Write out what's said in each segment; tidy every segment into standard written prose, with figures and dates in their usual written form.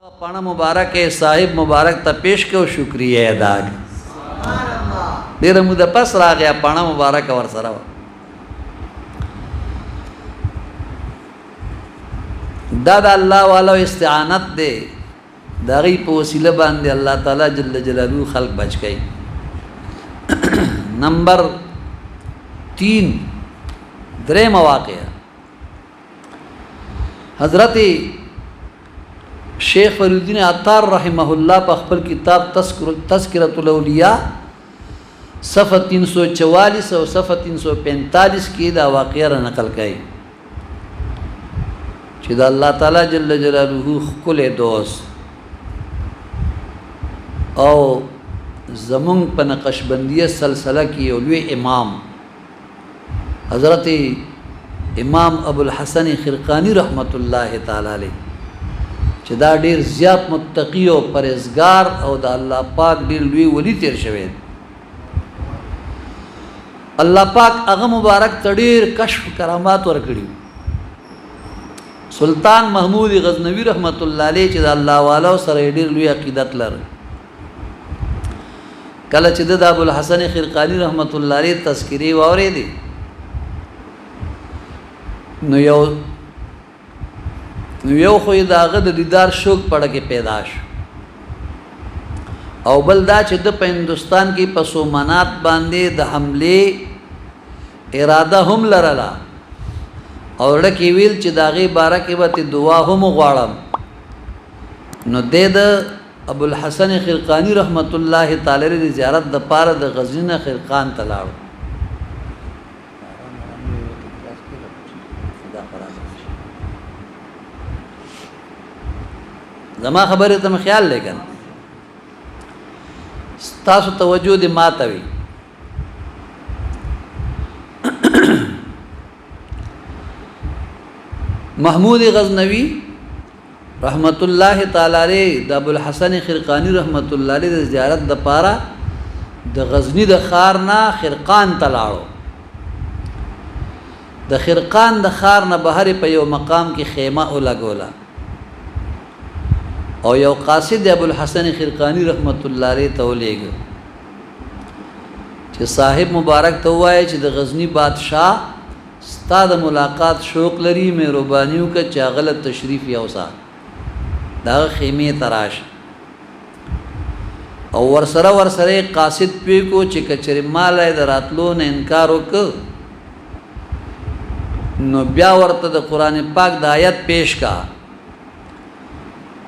پانا مبارک صاحب مبارک تا پیش کو شکریہ ادا ډیره موده پس راغیا پانا مبارک ور سره دا د الله والو استعانت دے داغي په وسیله باندې الله تعالی جل جلاله خلق بچ گئی. نمبر 3 درې مواقع حضرت شیخ فرودین عطار رحمه الله په خپل کتاب تذکرۃ الاولیاء صفحه 344 او صفحه 345 کې دا واقعه نقل کړي چې دا الله تعالی جل جلاله خپل دوست او زمون په نقشبندیه سلسله کې یو لوی امام حضرت امام ابو الحسن خرقانی رحمت الله تعالی علیه چې دا ډیر زیات متقی او پرهیزګار او د الله پاک ډیر لوی ولی تیر شوی. الله پاک هغه مبارک تډیر کشف کرامات ورکړي. سلطان محمود غزنوی رحمت الله علیه چې د الله والو سره ډیر لوی عقیدت لري. کله چې د ابو الحسن خرقانی رحمت الله علیه تذکری واورېدي نو یو خو داغه د دیدار شوق پړه کې پیدا شو او بل دا چې د هندستان کې په سومنات باندې د حمله اراده هم لرله او لکه ویل چې داغه بارکه به دعا هم غواړم نو د ابو الحسن خرقانی رحمت الله تعالی د زیارت د پاره د غزنی خرقان تلاړو. زما خبره ته خیال لګن تاسو توجه دې ماتوي. محمود غزنوی رحمت الله تعالی علیہ د ابو الحسن خرقانی رحمت الله علیہ د زیارت د پاره د غزنی د خارنا خرقان تلاړو. د خرقان د خارنا بهر په یو مقام کې خیمه ولګولا او یو قاصد ابو الحسن خرقانی رحمت الله علیه تولیګ چې صاحب مبارک ته وایي چې د غزنی بادشاہ ستاد ملاقات شوق لري مهربانیو کا چاغله تشریف یوسا دا خیمه تراش او ورسره قاصد پی کو چې کچری مال دراتلو نه انکار وک نو بیا ورته د قران پاک د آیت پیش کا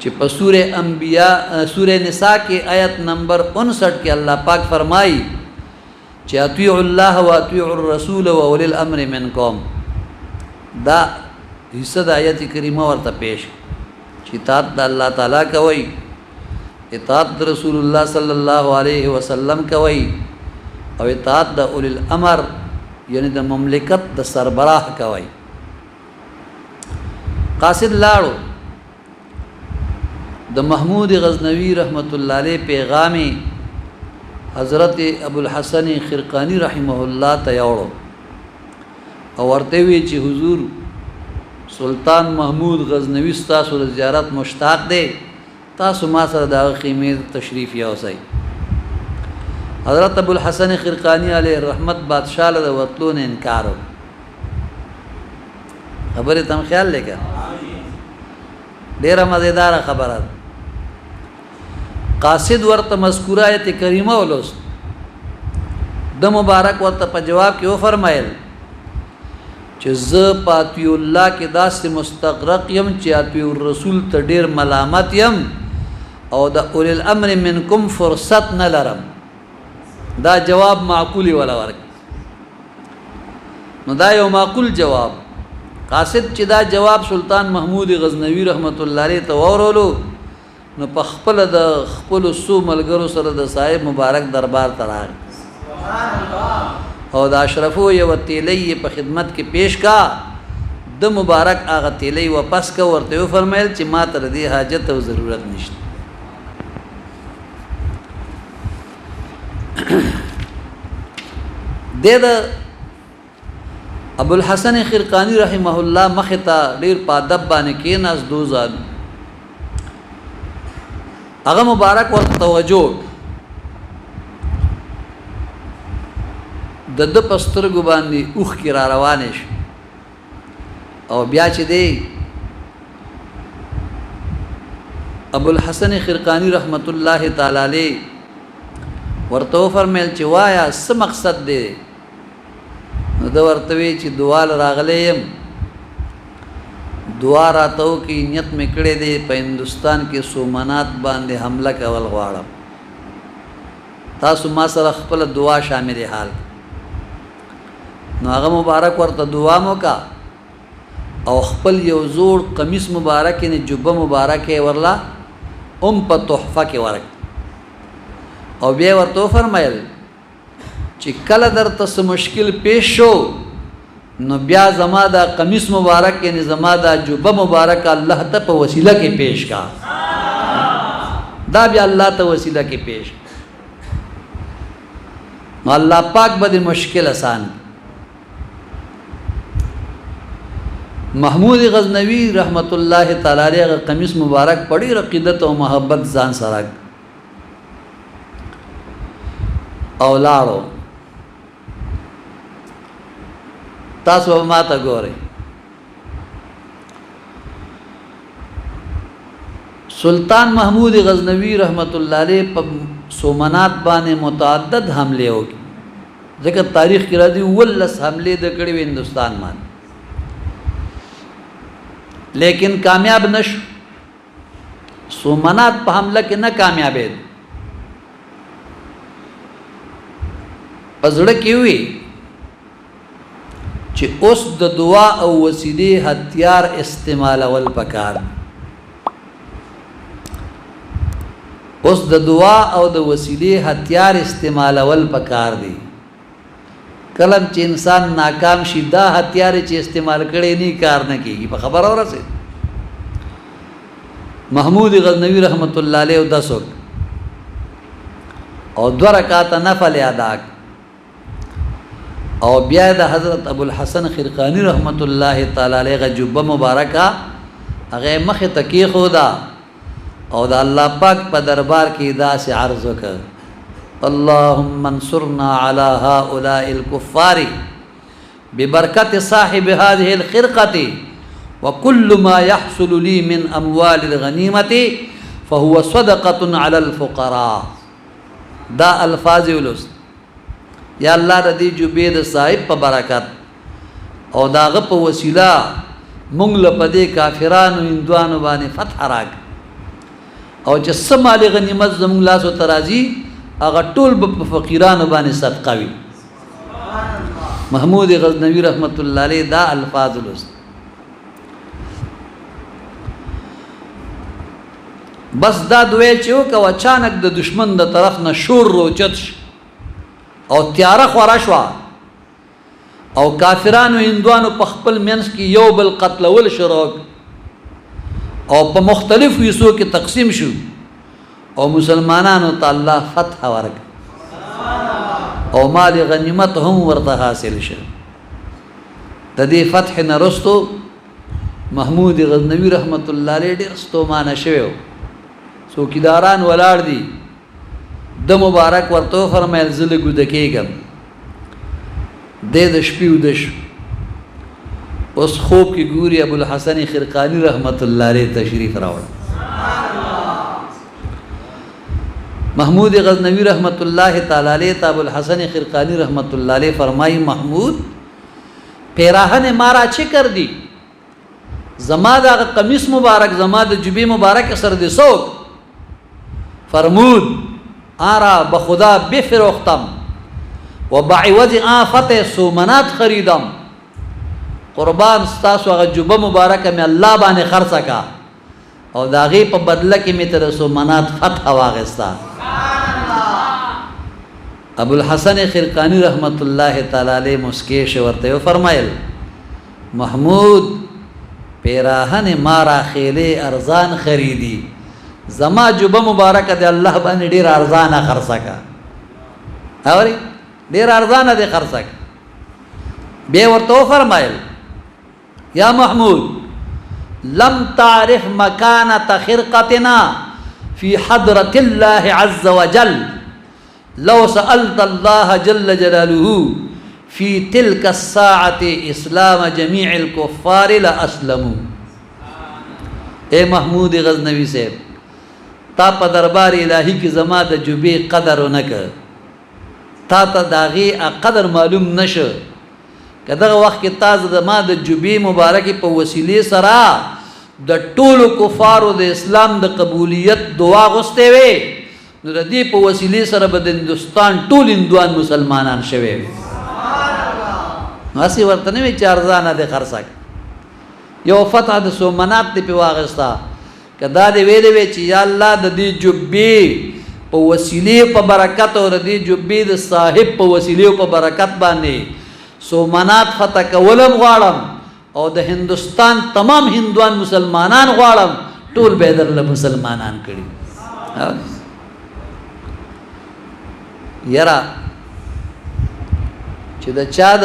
چې په سورہ انبیاء سورہ نساء کې آیت نمبر 59 کې الله پاک فرمایي چې اطیعوا الله واطیعوا الرسول واولی الامر منکم. دا حصہ د آیت کریمه ورته پیش چې اطاعت د الله تعالی کوي اطاعت د رسول الله صلی الله علیه وسلم کوي او اطاعت د اولی الامر یعنی د مملکت د سربراہ کوي. قاصد لاړو د محمود غزنوی رحمت الله علیه پیغام حضرت ابو الحسن خرقانی رحمه الله ته یوړو او ورته وی چې حضور سلطان محمود غزنوی تاسو د زیارت مشتاق دی تاسو ما سره د خیمه تشریف یوسئ. حضرت ابو الحسن خرقانی علیه رحمت بادشاہ له وتلو نه انکار خبره تم خیال لګا ډیره مزیدار خبره. قاصد ورته مذکوره آیت کریمه ولوس د مبارک ورته په جواب کې و فرمایل چې ز پاتیو الله کې داسې مستغرق يم چې اتیو الرسول ته ډیر ملامت يم او د اول الامر منکم فرصت نه لرم. دا جواب معقولی ولا ورک نو دا یو معقول جواب. قاصد چې دا جواب سلطان محمود غزنوی رحمت الله علیه ته ورولو نو په خپل د خپل سو ملګرو سره د صاحب مبارک دربار ته راغی او د اشرفو یو تیلی په خدمت کې پیش کا د مبارک هغه تیلی واپس کا ورته فرمایل چې ما ته دې حاجت او ضرورت نشته. د ابو الحسن خرقانی رحمه الله مختا ډیر په ادب باندې کې ناز دوزان هغه مبارک ورته توجه د د پسترګو باندې اوخ کې را روانې شو او بیا چې دی ابو الحسن خرقانی رحمت الله تعالی علیه ورته فرمایل چې وایا څه مقصد دی نو دا ورته وی چې دعا راغلی يم دعا راتو کې نیت میکړې دی په هندستان کې سومنات باندې حمله کول غواړم تاسو ما سره خپل دعا شامل حال نو هغه مبارک ورته دعا موکا او خپل یو زوړ قمیص مبارک نه جبه مبارک ورلا په تحفه کې ورک او بیا ورته فرمایل چې کله درته څه مشکل پیښ شو نو بیا زما دا قمیص مبارک یعنی زما دا جبه مبارک الله ته په وسیله کې پیش کا دا بیا الله ته وسیله کې پیش نو الله پاک به مشکل آسان محمود غزنوی رحمت الله تعالی علیہ قمیص مبارک پڑی عقیدت او محبت ځان سره اولاړو تاسو ما ته ګورئ سلطان محمود غزنوی رحمت الله علیہ په سومنات باندې متعدد حمله وکړي ځکه تاریخ کې راځي ولس حمله د کړي هندستان باندې لیکن کامیاب نشو سومنات په حمله کې نه کامیابې پزړه کې وي چې اوس د دعا او وسیلې هتیار استعمالول پکار اوس د دعا او د وسیلې هتیار استعمالول پکار دي کلم چې انسان ناکام شي دا هتیار چې استعمال کړي نه کار نه کیږي په خبر اورسه محمود غزنوی رحمت الله علیه دسوک او 2 رکعات نفل ادا او بیا د حضرت ابو الحسن خرقانی رحمت الله تعالی علیه جبه مبارکه هغه مخ تکی خدا او د الله پاک په دربار کې دا سي عرض وکړ اللهم انصرنا على هؤلاء الكفار ببركة صاحب هذه الخرقة وكل ما يحصل لي من أموال الغنيمة فهو صدقة على الفقراء دا الفاظ ولس یا الله ردی جبید صاحب په برکت او داغه په وسیله مونږ له پدې کافرانو هندوانو باندې فتح راک او چې سمال غنیمت زموږ لاسو ترازی هغه ټول په فقیرانو باندې صدقه وي محمود غزنوی رحمت الله علیه دا الفاظ ولس بس دا دوی چې وکړه اچانک د دشمن د طرف نه شور روچت او تیاره خورا شو او کافرانو هندوانو په خپل منځ کې یو بل قتلول شروع او په مختلفو حصو کې تقسیم شو او مسلمانانو ته الله فتح ورک او مال غنیمت هم ورته حاصل شو د دې فتح نه رستو محمود غزنوی رحمت الله علیه ډېر ستومانه شوی څوکیداران ولاړ دي د مبارک ورته فرمایل زله ګود کېږم د شپې ودش اوس خوب کې ګوري ابو الحسن خرقانی رحمت الله علیه تشریف راوړ محمود غزنوی رحمت الله تعالی علیه ابو الحسن خرقانی رحمت الله علیه فرمای محمود پیراهن مارا چه کر دی زما دا قمیص مبارک زما د جبی مبارک سر دی سوک فرمود آرا بخدا بفروختم و بعوض آفت سومنات خریدم قربان ستاسو هغه جبه مبارکه می الله باندې خرڅه کا او داغه په بدله کې می تر سومنات فتح واغستا ابو الحسن خرقانی رحمت الله تعالی علیہ مسکی ورته فرمایل محمود پیراهن مارا خیله ارزان خریدی زما جبه مبارکه دی الله باندې ډیر ارزانه خرڅه کا اوري ډیر ارزانه دی خرڅه به ورته فرمایل یا محمود لم تعرف مكانة خرقتنا في حضرة الله عز وجل لو سألت الله جل جلاله في تلك الساعة اسلام جميع الكفار لاسلموا. اے محمود غزنوی صاحب تا په دربار الهی کی زما د جبې قدر ونکړ، تا ته داغي قدر معلوم نشه. کداغه وخت کې تا زما د جبې مبارکي په وسیله سره د ټولو کفارو د اسلام د قبولیت دعا غوښته وي، نو د دې په وسیله سره به د هندوستان ټول هندوان مسلمانان شوي وي. اسی ورته نه وی چارزانه د خرڅک یو فتح د سومنات دی په واغستا کدا دې ویلې وی چې یا الله د دې جبې په وسیله په برکت او د دې جبې د صاحب په وسیله په برکت باندې سومنات فتح کولم غواړم او د هندوستان تمام هندوان مسلمانان غواړم، ټول به درله مسلمانان کړي. یرا چې د چا د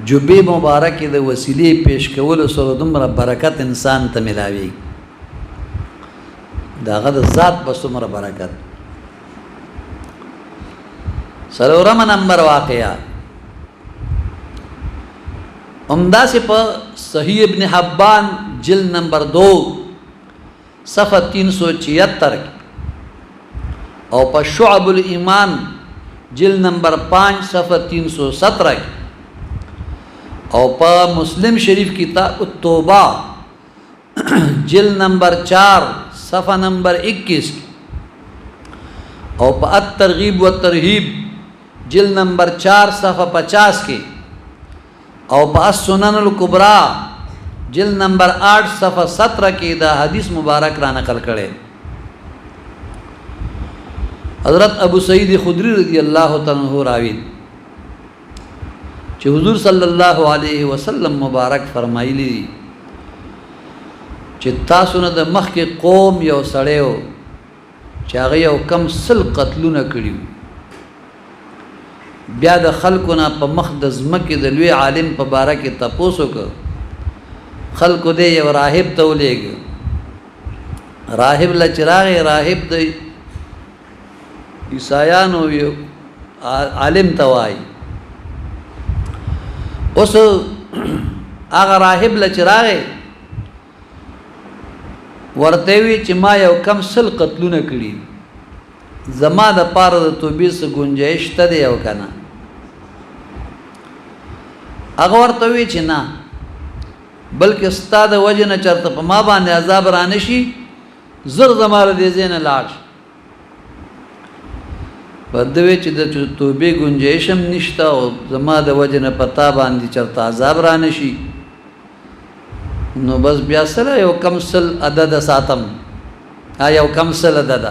جبې مبارکې د وسیلې پیش کولو سره دومره برکت انسان ته ملاوي، د هغه د ذات په څومره برکت. څلورم نمبر واقعه همداسې په صحیح ابن حبان جلد نمبر 2 صفحه 376 او په شعب الایمان جلد نمبر 5 صفحه 317 او په مسلم شریف کتاب التوبہ جلد نمبر 4 صفحہ نمبر 21 او په الترغیب والترہیب جلد نمبر 4 صفحہ 50 کے او په السنن الکبری جلد نمبر 8 صفحہ 17 کے دا حدیث مبارک را نقل کرے. حضرت ابو سعید خدری رضی اللہ تعالی عنہ راوی چې حضور صلی الله علیه وسلم مبارک فرمایلی چې تاسو نه د مخکې قوم یو سړیو چې هغه یو کم سل قتلونه کړي، بیا د خلکو نه په مخ د ځمکې د لوی عالم په باره کې تپوس وکړ، خلکو دې یو راهب ته ولېږه، راهب له چې راغی راهب د عیسایانو یو عالم ته وایي. اوس هغه راهب له چې راغی ورته وی چې ما یو کم سل قتلونه کړي، زما د پاره د توبې څه گنجائش ته دی او کنه؟ هغه ورته وی چې نه، بلکې ستا د وجه نه چرته په ما باندې عذاب را نشي، زر زما له دې ځای نه لاړ شه. بدوی چې د توبې گنجائش هم نشته او زما د وجه نه پتا باندې چرته عذاب را نشي، نو بس بیا سره یو کم سل عدد ساتم، یو کم سل عدد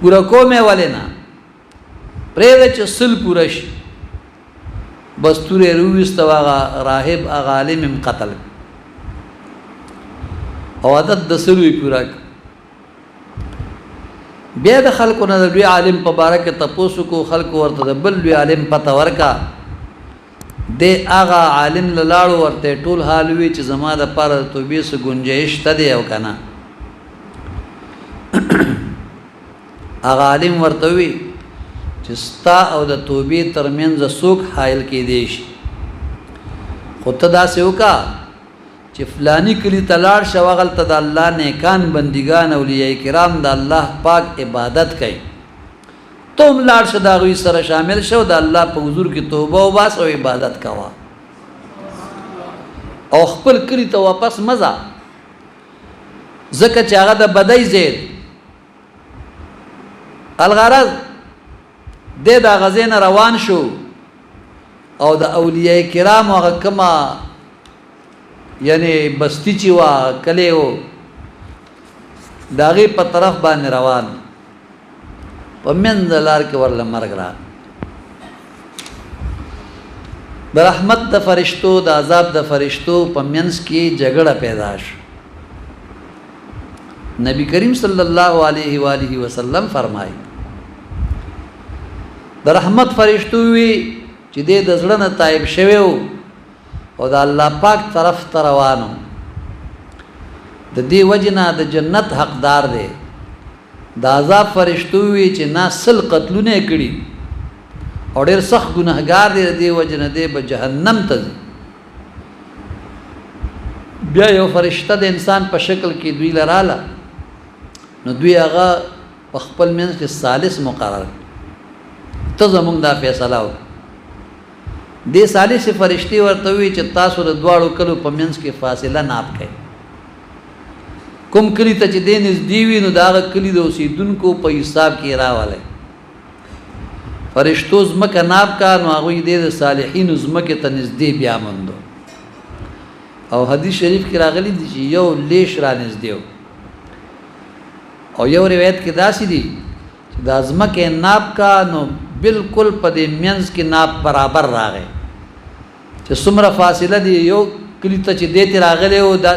پورا کومه ولې نه پرېږده چې سل پوره شي. بس تورې رویسته هغه راهب هغه عالم هم قتل او عدد د سلو یې پوره کړ. بیا د خلکو نه د لوی عالم په باره کې تپوس وکړو، خلکو ورته د بل لوی عالم پته ورکړه، دی هغه عالم له لاړو ورته ټول حال وی چې زما د پاره د توبې څه گنجائش ته دی او که نه؟ هغه عالم ورته وی چې ستا او د توبې ترمنځ څوک حایل کېدی شي، خو ته داسې وکړه چې فلانی کلی ته لاړ شه، هغلته د الله نیکان بندګان اولیاء کرام د الله پاک عبادت کوي، ته هم لاړ شه د هغوی سره شامل شه او د الله په حضور کې توبه وباسه او عبادت کوه او خپل کلي ته واپس مه ځه، ځکه چې هغه د بدۍ ځای دی. الغرض دی د هغه ځای نه روان شو او د اولیاء کرام هغه کومه یعنی بستی چې وا کلی و د هغې په طرف باندې روان، په منځ لار کې ورله مرګ را، د رحمت د فرشتو د عذاب د فرشتو په منځ کې جګړه پیدا شو. نبی کریم صلی الله علیه و آله وسلم فرمایي د رحمت فرشتو وی چې د زړه نه تایب شوی و او د الله پاک طرف ته روانو د دې وجنه د جنت حقدار دی د عذاب فرشتو وی چې نا سل قتلونه کړي او ډېر سخت ګناهګار دی د دې وجنه دی به جهنم ته ځي بیا یو فرشته د انسان په شکل کې دوی لراله نو دوی هغه په خپل منځ کې ثالث مقرر ته زمونږ دا فیصله وکړه دې ثالث فرشتي ورته وی چې تاسو د دواړو کلو په منځ کې فاصله ناپ کړئ کوم کلی ته چې دې نږدې وي نو د هغه کلي د اوسېدونکو په حساب کې راولئ فرشتو ځمکه ناپ کا نو هغوی دې د صالحینو ځمکې ته نږدې بیا موندو او حدیث شریف کې راغلی دی چې یو لیش را نږدې و او یو روایت کې داسې دی چې د ځمکې ناپ کا نو بالکل په دې منځ کې ناپ برابر راغی چې څومره فاصله دی یو کلی ته چې دې ته راغلی و دا